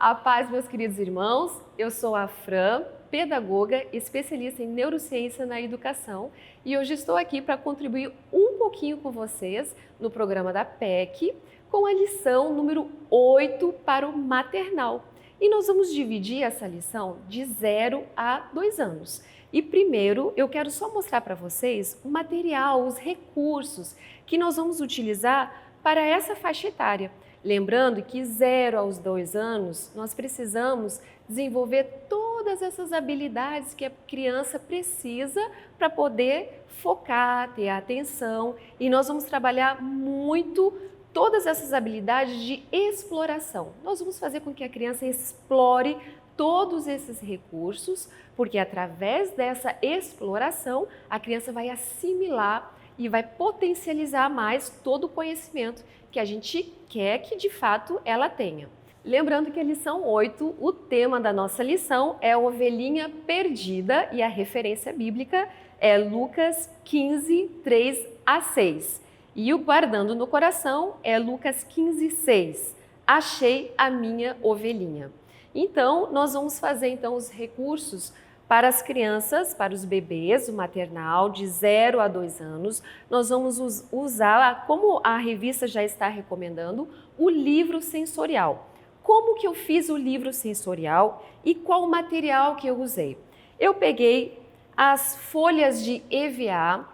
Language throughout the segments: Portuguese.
A paz, meus queridos irmãos, eu sou a Fran, pedagoga, especialista em neurociência na educação e hoje estou aqui para contribuir um pouquinho com vocês no programa da PEC com a lição número 8 para o maternal. E nós vamos dividir essa lição de 0 a 2 anos. E primeiro eu quero só mostrar para vocês o material, os recursos que nós vamos utilizar para essa faixa etária. Lembrando que 0 aos 2 anos nós precisamos desenvolver todas essas habilidades que a criança precisa para poder focar, ter atenção, e nós vamos trabalhar muito todas essas habilidades de exploração. Nós vamos fazer com que a criança explore todos esses recursos, porque através dessa exploração a criança vai assimilar e vai potencializar mais todo o conhecimento que a gente quer que de fato ela tenha. Lembrando que a lição 8, o tema da nossa lição é a ovelhinha perdida e a referência bíblica é Lucas 15, 3 a 6. E o guardando no coração é Lucas 15, 6. Achei a minha ovelhinha. Então, nós vamos fazer os recursos para as crianças, para os bebês, o maternal, de 0 a 2 anos. Nós vamos usar, como a revista já está recomendando, o livro sensorial. Como que eu fiz o livro sensorial e qual o material que eu usei? Eu peguei as folhas de EVA,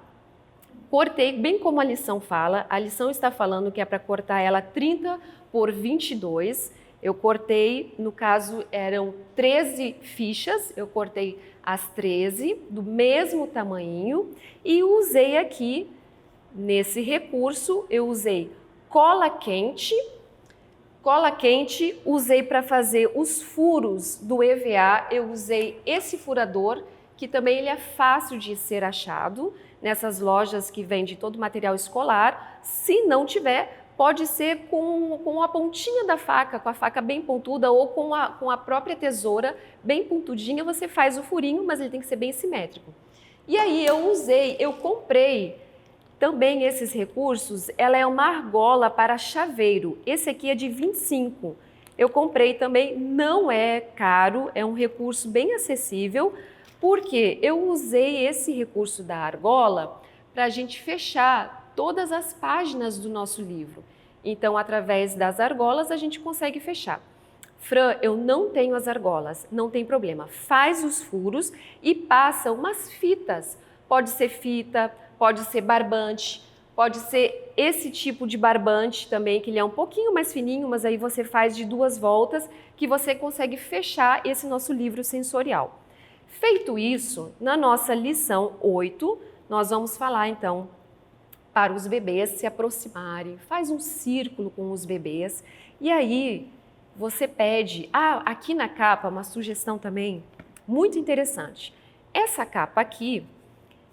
cortei bem como a lição fala. A lição está falando que é para cortar ela 30 por 22. Eu cortei, no caso eram 13 fichas, eu cortei as 13 do mesmo tamanho e usei aqui, nesse recurso, eu usei cola quente usei para fazer os furos do EVA, eu usei esse furador, que também ele é fácil de ser achado nessas lojas que vendem todo o material escolar. Se não tiver, pode ser com a pontinha da faca, com a faca bem pontuda ou com a própria tesoura bem pontudinha, você faz o furinho, mas ele tem que ser bem simétrico. E aí eu comprei também esses recursos, ela é uma argola para chaveiro, esse aqui é de 25. Eu comprei também, não é caro, é um recurso bem acessível, porque eu usei esse recurso da argola para a gente fechar todas as páginas do nosso livro. Então, através das argolas, a gente consegue fechar. Fran, eu não tenho as argolas, não tem problema. Faz os furos e passa umas fitas. Pode ser fita, pode ser barbante, pode ser esse tipo de barbante também, que ele é um pouquinho mais fininho, mas aí você faz de 2 voltas que você consegue fechar esse nosso livro sensorial. Feito isso, na nossa lição 8, nós vamos falar então para os bebês se aproximarem, faz um círculo com os bebês e aí você pede, aqui na capa uma sugestão também muito interessante. Essa capa aqui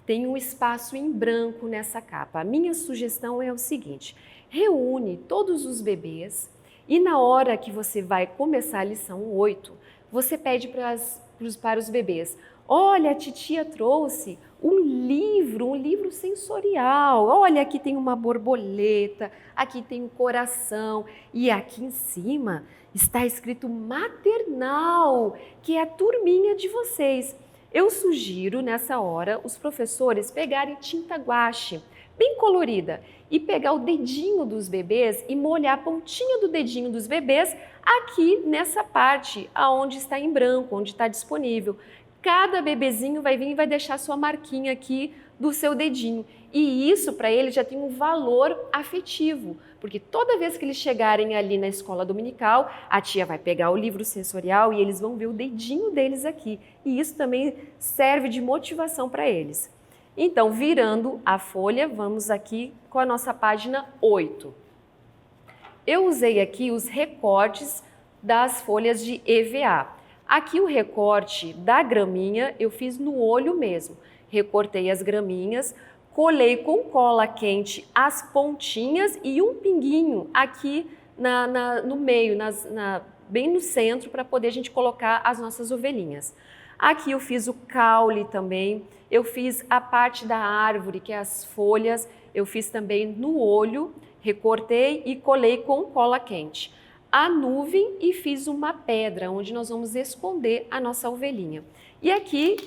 tem um espaço em branco nessa capa. A minha sugestão é o seguinte, reúne todos os bebês e na hora que você vai começar a lição 8, você pede para os bebês, olha, a titia trouxe um livro sensorial. Olha, aqui tem uma borboleta, aqui tem um coração e aqui em cima está escrito maternal, que é a turminha de vocês. Eu sugiro nessa hora os professores pegarem tinta guache, bem colorida, e pegar o dedinho dos bebês e molhar a pontinha do dedinho dos bebês aqui nessa parte aonde está em branco, onde está disponível. Cada bebezinho vai vir e vai deixar sua marquinha aqui do seu dedinho. E isso para ele já tem um valor afetivo, porque toda vez que eles chegarem ali na escola dominical, a tia vai pegar o livro sensorial e eles vão ver o dedinho deles aqui. E isso também serve de motivação para eles. Então, virando a folha, vamos aqui com a nossa página 8. Eu usei aqui os recortes das folhas de EVA. Aqui o recorte da graminha eu fiz no olho mesmo. Recortei as graminhas, colei com cola quente as pontinhas e um pinguinho aqui no meio, bem no centro, para poder a gente colocar as nossas ovelhinhas. Aqui eu fiz o caule também, eu fiz a parte da árvore, que é as folhas, eu fiz também no olho, recortei e colei com cola quente. a nuvem e fiz uma pedra onde nós vamos esconder a nossa ovelhinha. E aqui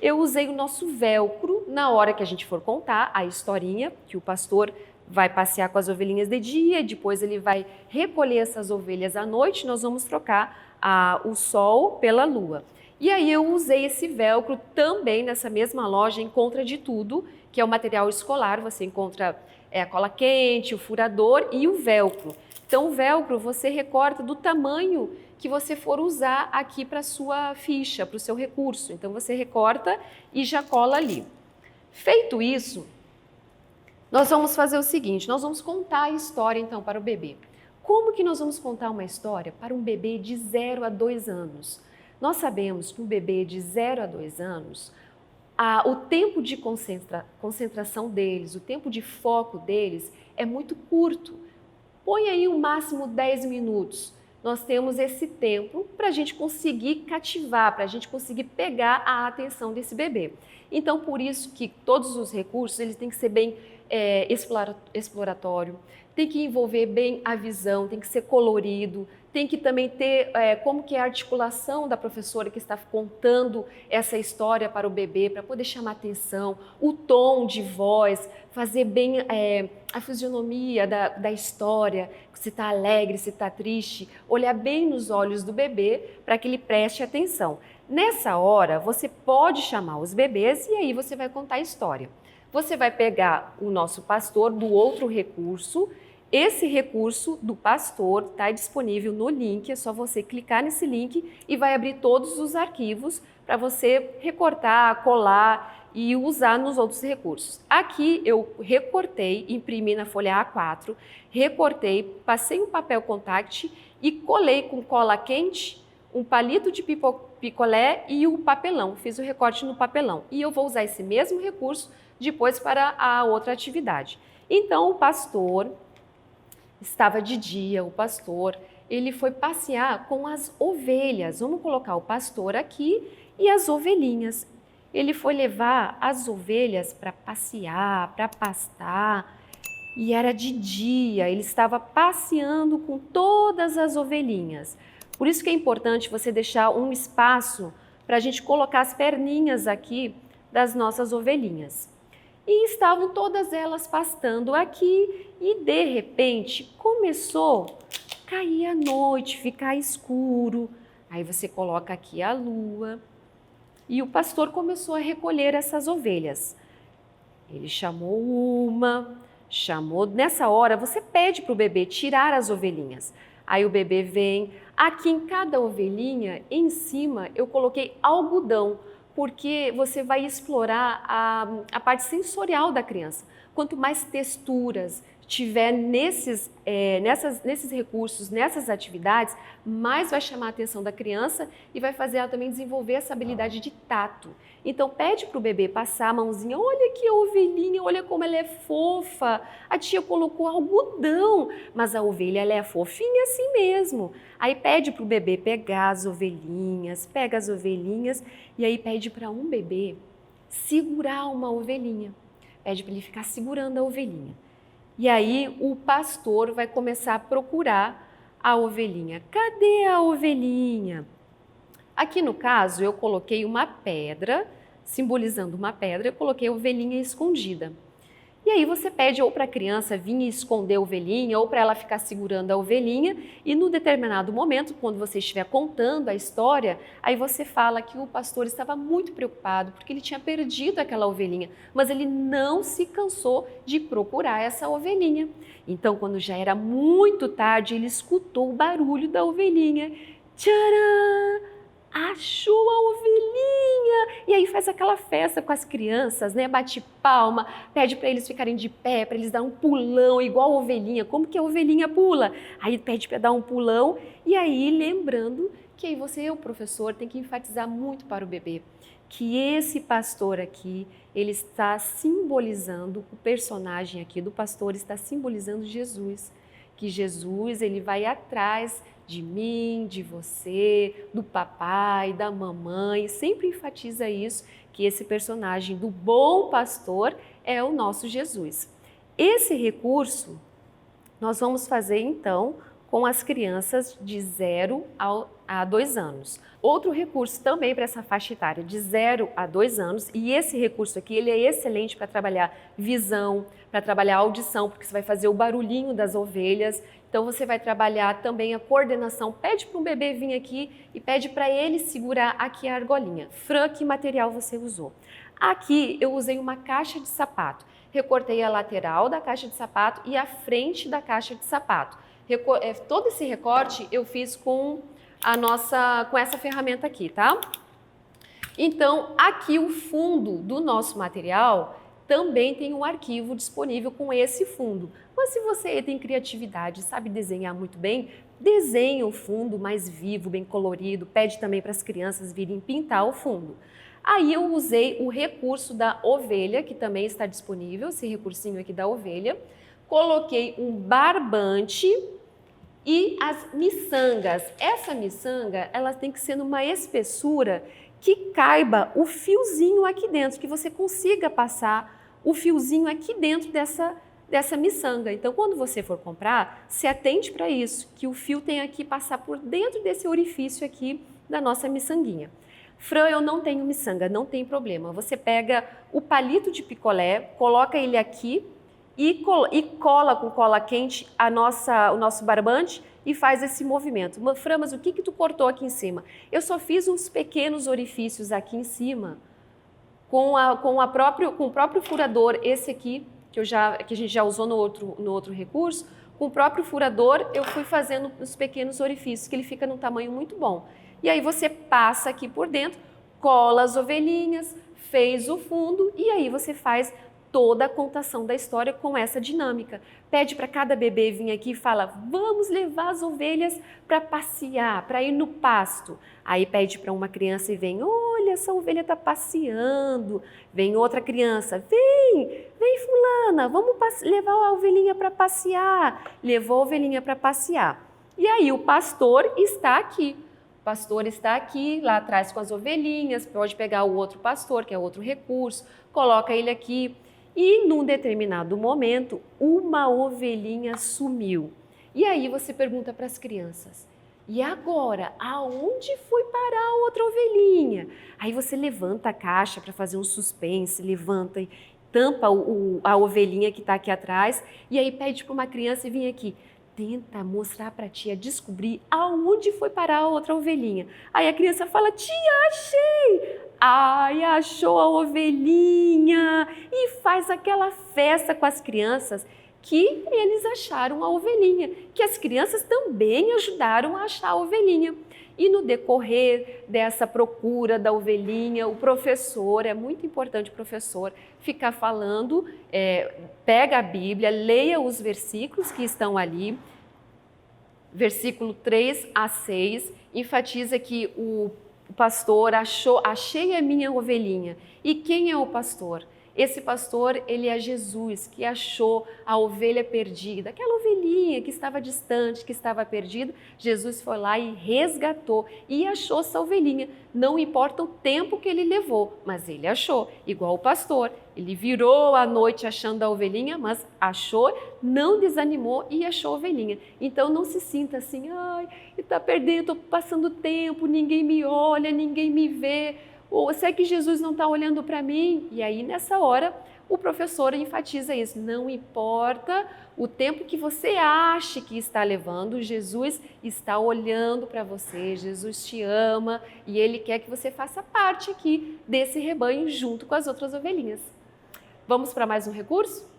eu usei o nosso velcro na hora que a gente for contar a historinha, que o pastor vai passear com as ovelhinhas de dia, depois ele vai recolher essas ovelhas à noite, nós vamos trocar o sol pela lua. E aí eu usei esse velcro também nessa mesma loja, Encontra de Tudo, que é o material escolar, você encontra a cola quente, o furador e o velcro. Então o velcro você recorta do tamanho que você for usar aqui para a sua ficha, para o seu recurso. Então você recorta e já cola ali. Feito isso, nós vamos fazer o seguinte, nós vamos contar a história então para o bebê. Como que nós vamos contar uma história para um bebê de 0 a 2 anos? Nós sabemos que um bebê de 0 a 2 anos, o tempo de concentração deles, o tempo de foco deles é muito curto. Põe aí o máximo 10 minutos. Nós temos esse tempo para a gente conseguir cativar, para a gente conseguir pegar a atenção desse bebê. Então, por isso que todos os recursos eles têm que ser bem exploratório, tem que envolver bem a visão, tem que ser colorido, tem que também ter como que é a articulação da professora que está contando essa história para o bebê, para poder chamar atenção, o tom de voz, fazer bem a fisionomia da história, se está alegre, se está triste, olhar bem nos olhos do bebê para que ele preste atenção. Nessa hora, você pode chamar os bebês e aí você vai contar a história. Você vai pegar o nosso pastor do outro recurso. Esse recurso do pastor está disponível no link, é só você clicar nesse link e vai abrir todos os arquivos para você recortar, colar e usar nos outros recursos. Aqui eu recortei, imprimi na folha A4, recortei, passei um papel contact e colei com cola quente um palito de picolé e o papelão. Fiz o recorte no papelão e eu vou usar esse mesmo recurso depois para a outra atividade. Então o pastor estava de dia, o pastor, ele foi passear com as ovelhas. Vamos colocar o pastor aqui e as ovelhinhas. Ele foi levar as ovelhas para passear, para pastar, e era de dia, ele estava passeando com todas as ovelhinhas. Por isso que é importante você deixar um espaço para a gente colocar as perninhas aqui das nossas ovelhinhas. E estavam todas elas pastando aqui e de repente começou a cair a noite, ficar escuro. Aí você coloca aqui a lua e o pastor começou a recolher essas ovelhas. Ele chamou uma, chamou. Nessa hora você pede para o bebê tirar as ovelhinhas. Aí o bebê vem. Aqui em cada ovelhinha, em cima, eu coloquei algodão, porque você vai explorar a parte sensorial da criança. Quanto mais texturas tiver nesses recursos, nessas atividades, mais vai chamar a atenção da criança e vai fazer ela também desenvolver essa habilidade de tato. Então pede para o bebê passar a mãozinha, olha que ovelhinha, olha como ela é fofa, a tia colocou algodão, mas a ovelha ela é fofinha assim mesmo. Aí pede para o bebê pegar as ovelhinhas, pega as ovelhinhas e aí pede para um bebê segurar uma ovelhinha, pede para ele ficar segurando a ovelhinha. E aí o pastor vai começar a procurar a ovelhinha. Cadê a ovelhinha? Aqui no caso eu coloquei uma pedra, simbolizando uma pedra, eu coloquei a ovelhinha escondida. E aí você pede ou para a criança vir e esconder a ovelhinha ou para ela ficar segurando a ovelhinha e no determinado momento, quando você estiver contando a história, aí você fala que o pastor estava muito preocupado porque ele tinha perdido aquela ovelhinha, mas ele não se cansou de procurar essa ovelhinha. Então, quando já era muito tarde, ele escutou o barulho da ovelhinha. Tcharam! Achou a ovelhinha! E aí faz aquela festa com as crianças, né? Bate palma, pede para eles ficarem de pé, para eles dar um pulão igual a ovelhinha. Como que a ovelhinha pula? Aí pede para dar um pulão e aí lembrando que aí você, o professor, tem que enfatizar muito para o bebê que esse pastor aqui, ele está simbolizando, o personagem aqui do pastor está simbolizando Jesus. Que Jesus, ele vai atrás de mim, de você, do papai, da mamãe, sempre enfatiza isso, que esse personagem do bom pastor é o nosso Jesus. Esse recurso nós vamos fazer então com as crianças de 0 a 2 anos. Outro recurso também para essa faixa etária de 0 a 2 anos, e esse recurso aqui ele é excelente para trabalhar visão, para trabalhar audição, porque você vai fazer o barulhinho das ovelhas, então você vai trabalhar também a coordenação. Pede para um bebê vir aqui e pede para ele segurar aqui a argolinha. Fran, que material você usou? Aqui eu usei uma caixa de sapato. Recortei a lateral da caixa de sapato e a frente da caixa de sapato. Todo esse recorte eu fiz com essa ferramenta aqui, tá? Então, aqui o fundo do nosso material também tem um arquivo disponível com esse fundo. Mas se você tem criatividade, sabe desenhar muito bem, desenha o fundo mais vivo, bem colorido, pede também para as crianças virem pintar o fundo. Aí eu usei o recurso da ovelha, que também está disponível, esse recursinho aqui da ovelha. Coloquei um barbante e as miçangas. Essa miçanga, ela tem que ser numa espessura que caiba o fiozinho aqui dentro, que você consiga passar o fiozinho aqui dentro dessa miçanga. Então, quando você for comprar, se atente para isso, que o fio tem que passar por dentro desse orifício aqui da nossa miçanguinha. Fran, eu não tenho miçanga, não tem problema. Você pega o palito de picolé, coloca ele aqui e cola com cola quente o nosso barbante e faz esse movimento. Fran, mas o que tu cortou aqui em cima? Eu só fiz uns pequenos orifícios aqui em cima com o próprio furador, esse aqui, que a gente já usou no outro recurso. Com o próprio furador eu fui fazendo os pequenos orifícios, que ele fica num tamanho muito bom. E aí você passa aqui por dentro, cola as ovelhinhas, fez o fundo e aí você faz toda a contação da história com essa dinâmica. Pede para cada bebê vir aqui e fala, vamos levar as ovelhas para passear, para ir no pasto. Aí pede para uma criança e vem, olha, essa ovelha está passeando. Vem outra criança, vem fulana, vamos levar a ovelhinha para passear. Levou a ovelhinha para passear. E aí o pastor está aqui. O pastor está aqui, lá atrás com as ovelhinhas, pode pegar o outro pastor, que é outro recurso, coloca ele aqui. E num determinado momento, uma ovelhinha sumiu. E aí você pergunta para as crianças, e agora, aonde foi parar a outra ovelhinha? Aí você levanta a caixa para fazer um suspense, levanta e tampa a ovelhinha que está aqui atrás, e aí pede para uma criança vir aqui. Tenta mostrar para a tia, descobrir aonde foi parar a outra ovelhinha. Aí a criança fala, tia, achei! Ai, achou a ovelhinha! E faz aquela festa com as crianças que eles acharam a ovelhinha, que as crianças também ajudaram a achar a ovelhinha. E no decorrer dessa procura da ovelhinha, o professor, é muito importante o professor ficar falando, pega a Bíblia, leia os versículos que estão ali, versículo 3 a 6, enfatiza que o pastor achei a minha ovelhinha. E quem é o pastor? Esse pastor, ele é Jesus, que achou a ovelha perdida, aquela ovelhinha que estava distante, que estava perdida. Jesus foi lá e resgatou e achou essa ovelhinha. Não importa o tempo que ele levou, mas ele achou, igual o pastor. Ele virou à noite achando a ovelhinha, mas achou, não desanimou e achou a ovelhinha. Então não se sinta assim, ai, está perdendo, estou passando tempo, ninguém me olha, ninguém me vê. Ou será que Jesus não está olhando para mim? E aí, nessa hora, o professor enfatiza isso. Não importa o tempo que você ache que está levando, Jesus está olhando para você, Jesus te ama e Ele quer que você faça parte aqui desse rebanho junto com as outras ovelhinhas. Vamos para mais um recurso?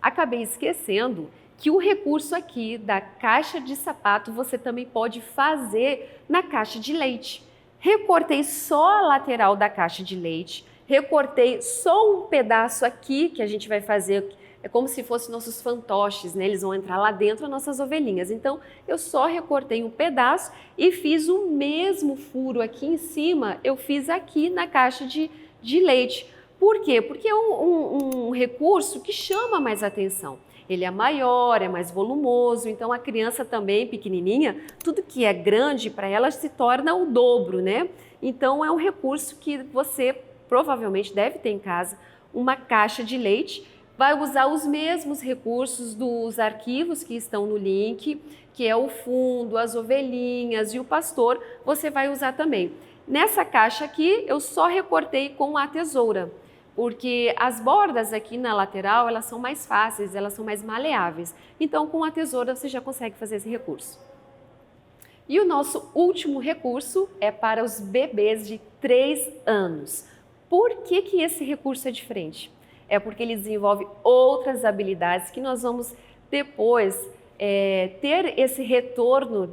Acabei esquecendo que o recurso aqui da caixa de sapato você também pode fazer na caixa de leite. Recortei só a lateral da caixa de leite, recortei só um pedaço aqui que a gente vai fazer, é como se fossem nossos fantoches, né? Eles vão entrar lá dentro das nossas ovelhinhas. Então, eu só recortei um pedaço e fiz o mesmo furo aqui em cima, eu fiz aqui na caixa de leite. Por quê? Porque é um recurso que chama mais atenção. Ele é maior, é mais volumoso, então a criança também pequenininha, tudo que é grande para ela se torna o dobro, né? Então é um recurso que você provavelmente deve ter em casa, uma caixa de leite vai usar os mesmos recursos dos arquivos que estão no link, que é o fundo, as ovelhinhas e o pastor, você vai usar também. Nessa caixa aqui, eu só recortei com a tesoura, porque as bordas aqui na lateral, elas são mais fáceis, elas são mais maleáveis. Então, com a tesoura, você já consegue fazer esse recurso. E o nosso último recurso é para os bebês de 3 anos. Por que que esse recurso é diferente? É porque ele desenvolve outras habilidades que nós vamos depois ter esse retorno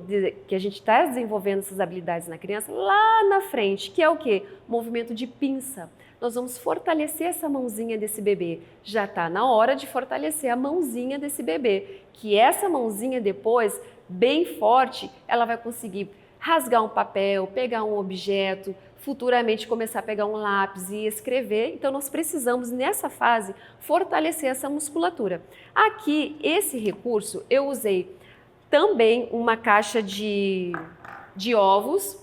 que a gente está desenvolvendo essas habilidades na criança lá na frente, que é o quê? Movimento de pinça. Nós vamos fortalecer essa mãozinha desse bebê. Já está na hora de fortalecer a mãozinha desse bebê, que essa mãozinha depois, bem forte, ela vai conseguir rasgar um papel, pegar um objeto, futuramente começar a pegar um lápis e escrever. Então nós precisamos nessa fase fortalecer essa musculatura. Aqui, esse recurso, eu usei também uma caixa de ovos.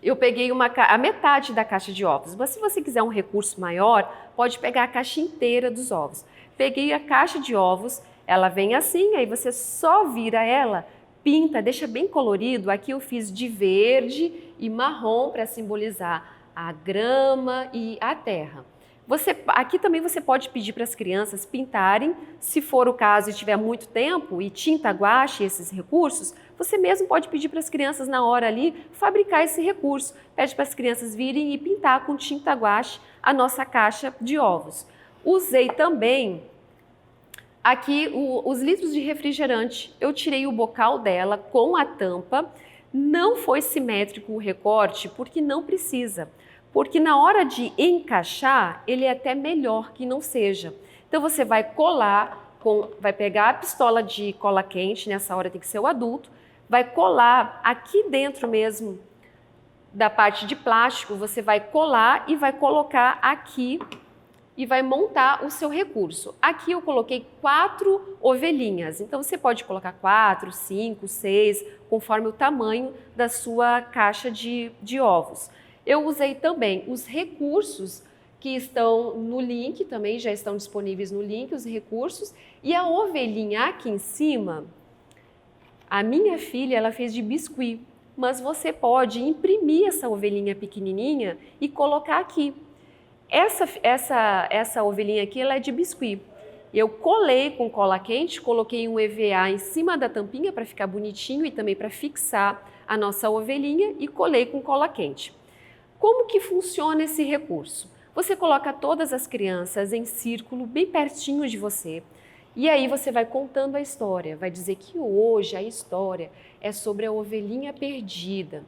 Eu peguei a metade da caixa de ovos, mas se você quiser um recurso maior, pode pegar a caixa inteira dos ovos. Peguei a caixa de ovos, ela vem assim, aí você só vira ela, pinta, deixa bem colorido. Aqui eu fiz de verde e marrom para simbolizar a grama e a terra. Aqui também você pode pedir para as crianças pintarem, se for o caso e tiver muito tempo, e tinta guache, esses recursos, você mesmo pode pedir para as crianças na hora ali fabricar esse recurso. Pede para as crianças virem e pintar com tinta guache a nossa caixa de ovos. Usei também aqui os litros de refrigerante. Eu tirei o bocal dela com a tampa. Não foi simétrico o recorte porque não precisa. Porque na hora de encaixar, ele é até melhor que não seja. Então você vai colar, vai pegar a pistola de cola quente, nessa hora tem que ser o adulto, vai colar aqui dentro mesmo da parte de plástico, você vai colar e vai colocar aqui e vai montar o seu recurso. Aqui eu coloquei 4 ovelhinhas, então você pode colocar 4, 5, 6, conforme o tamanho da sua caixa de ovos. Eu usei também os recursos que estão no link, também já estão disponíveis no link, os recursos, e a ovelhinha aqui em cima, a minha filha, ela fez de biscuit, mas você pode imprimir essa ovelhinha pequenininha e colocar aqui. Essa ovelhinha aqui, ela é de biscuit. Eu colei com cola quente, coloquei um EVA em cima da tampinha para ficar bonitinho e também para fixar a nossa ovelhinha e colei com cola quente. Como que funciona esse recurso? Você coloca todas as crianças em círculo bem pertinho de você e aí você vai contando a história, vai dizer que hoje a história é sobre a ovelhinha perdida.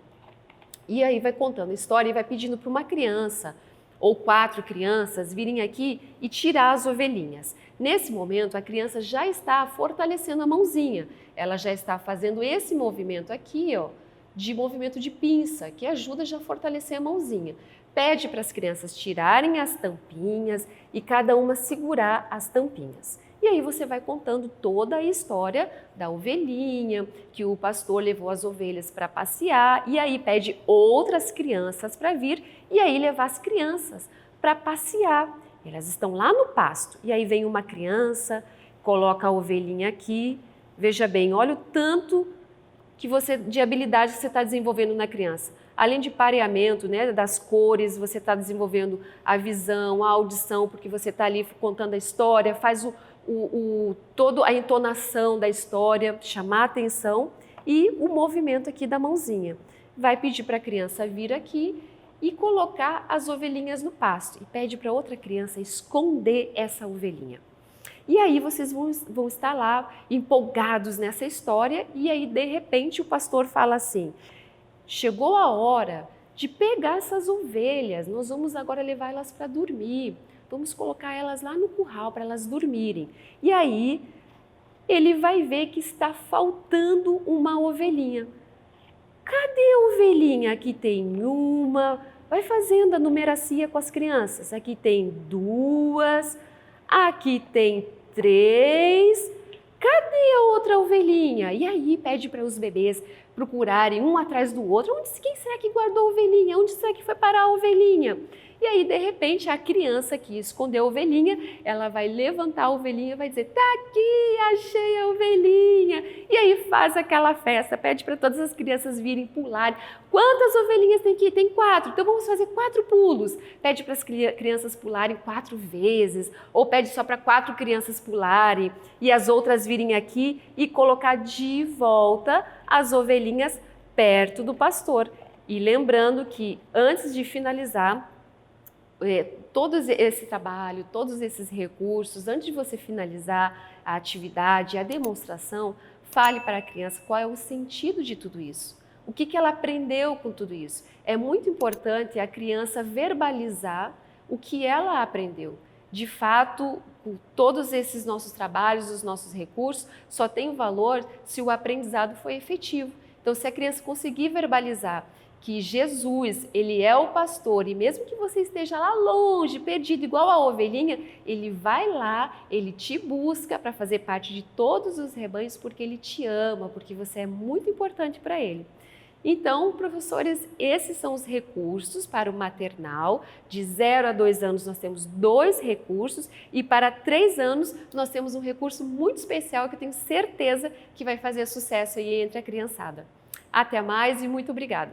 E aí vai contando a história e vai pedindo para uma criança ou 4 crianças virem aqui e tirar as ovelhinhas. Nesse momento, a criança já está fortalecendo a mãozinha, ela já está fazendo esse movimento aqui, ó, de movimento de pinça, que ajuda já a fortalecer a mãozinha. Pede para as crianças tirarem as tampinhas e cada uma segurar as tampinhas. E aí você vai contando toda a história da ovelhinha, que o pastor levou as ovelhas para passear, e aí pede outras crianças para vir e aí levar as crianças para passear. Elas estão lá no pasto, e aí vem uma criança, coloca a ovelhinha aqui, veja bem, olha o tanto de habilidade que você está desenvolvendo na criança. Além de pareamento, né, das cores, você está desenvolvendo a visão, a audição, porque você está ali contando a história, faz toda a entonação da história, chamar a atenção e o movimento aqui da mãozinha. Vai pedir para a criança vir aqui e colocar as ovelhinhas no pasto e pede para outra criança esconder essa ovelhinha. E aí vocês vão estar lá empolgados nessa história e aí de repente o pastor fala assim: chegou a hora de pegar essas ovelhas, nós vamos agora levar elas para dormir, vamos colocar elas lá no curral para elas dormirem. E aí ele vai ver que está faltando uma ovelhinha. Cadê a ovelhinha? Aqui tem uma, vai fazendo a numeracia com as crianças, aqui tem 2, aqui tem 3, cadê a outra ovelhinha? E aí pede para os bebês procurarem um atrás do outro. Quem será que guardou a ovelhinha? Onde será que foi parar a ovelhinha? E aí, de repente, a criança que escondeu a ovelhinha, ela vai levantar a ovelhinha e vai dizer, tá aqui, achei a ovelhinha. E aí faz aquela festa, pede para todas as crianças virem pular. Quantas ovelhinhas tem aqui? Tem 4, então vamos fazer 4 pulos. Pede para as crianças pularem 4 vezes, ou pede só para 4 crianças pularem e as outras virem aqui e colocar de volta as ovelhinhas perto do pastor. E lembrando que antes de finalizar todo esse trabalho, todos esses recursos, antes de você finalizar a atividade, a demonstração, fale para a criança qual é o sentido de tudo isso. O que ela aprendeu com tudo isso? É muito importante a criança verbalizar o que ela aprendeu. De fato, todos esses nossos trabalhos, os nossos recursos, só têm valor se o aprendizado foi efetivo. Então, se a criança conseguir verbalizar que Jesus, ele é o pastor e mesmo que você esteja lá longe, perdido, igual a ovelhinha, ele vai lá, ele te busca para fazer parte de todos os rebanhos porque ele te ama, porque você é muito importante para ele. Então, professores, esses são os recursos para o maternal. De 0 a 2 anos nós temos 2 recursos e para 3 anos nós temos um recurso muito especial que eu tenho certeza que vai fazer sucesso aí entre a criançada. Até mais e muito obrigada!